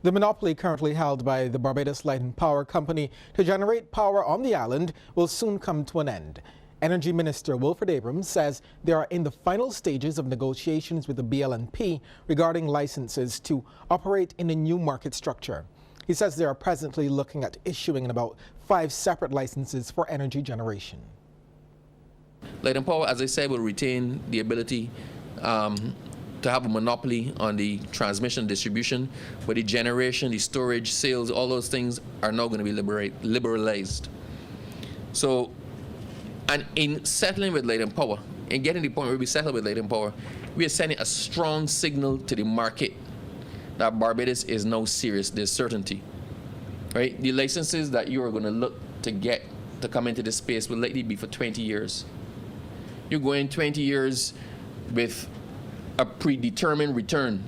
The monopoly currently held by the Barbados Light and Power Company to generate power on the island will soon come to an end. Energy Minister Wilfred Abrams says they are in the final stages of negotiations with the BLNP regarding licenses to operate in a new market structure. He says they are presently looking at issuing about 5 separate licenses for energy generation. Light and Power, as I said, will retain the ability to have a monopoly on the transmission distribution, but the generation, the storage, sales, all those things are now going to be liberalized. So, and in settling with Light and Power, and getting to the point where we settle with Light and Power, we are sending a strong signal to the market that Barbados is now serious. There's certainty, right? The licenses that you are going to look to get to come into this space will likely be for 20 years. You're going 20 years with a predetermined return.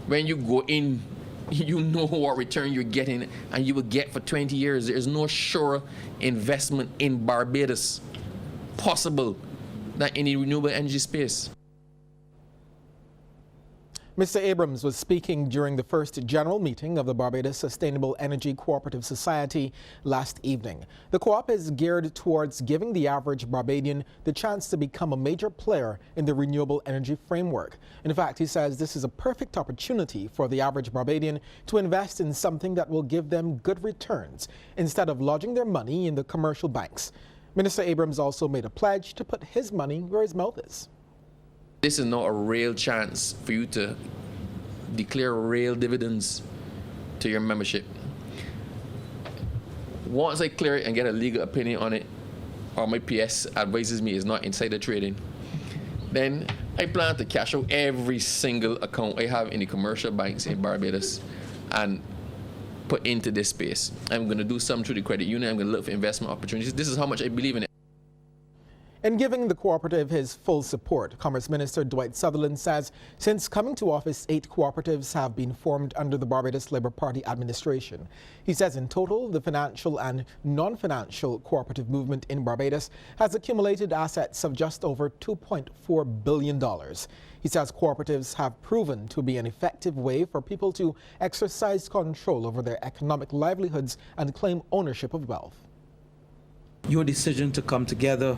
When you go in, you know what return you're getting, and you will get for 20 years. There is no sure investment in Barbados possible than in the renewable energy space. Mr. Abrams was speaking during the first general meeting of the Barbados Sustainable Energy Cooperative Society last evening. The co-op is geared towards giving the average Barbadian the chance to become a major player in the renewable energy framework. In fact, he says this is a perfect opportunity for the average Barbadian to invest in something that will give them good returns instead of lodging their money in the commercial banks. Minister Abrams also made a pledge to put his money where his mouth is. This is not a real chance for you to declare real dividends to your membership. Once I clear it and get a legal opinion on it, or my PS advises me it's not insider trading, then I plan to cash out every single account I have in the commercial banks in Barbados and put into this space. I'm going to do some through the credit union. I'm going to look for investment opportunities. This is how much I believe in it. In giving the cooperative his full support, Commerce Minister Dwight Sutherland says since coming to office, 8 cooperatives have been formed under the Barbados Labour Party administration. He says in total, the financial and non-financial cooperative movement in Barbados has accumulated assets of just over $2.4 billion. He says cooperatives have proven to be an effective way for people to exercise control over their economic livelihoods and claim ownership of wealth. Your decision to come together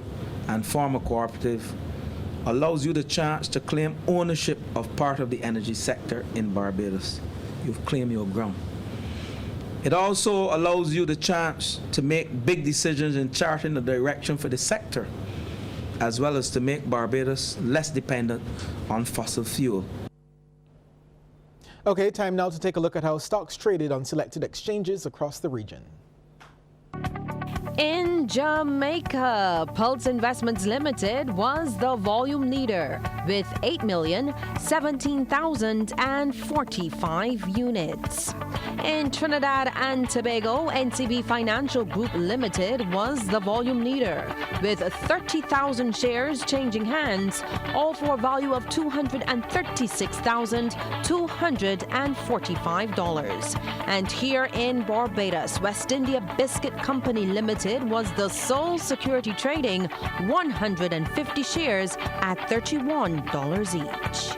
and form a cooperative allows you the chance to claim ownership of part of the energy sector in Barbados. You've claimed your ground. It also allows you the chance to make big decisions in charting the direction for the sector, as well as to make Barbados less dependent on fossil fuel. Okay, time now to take a look at how stocks traded on selected exchanges across the region. In Jamaica, Pulse Investments Limited was the volume leader with 8,017,045 units. In Trinidad and Tobago, NCB Financial Group Limited was the volume leader with 30,000 shares changing hands, all for a value of $236,245. And here in Barbados, West India Biscuit Company Limited was the sole security trading 150 shares at $31 each.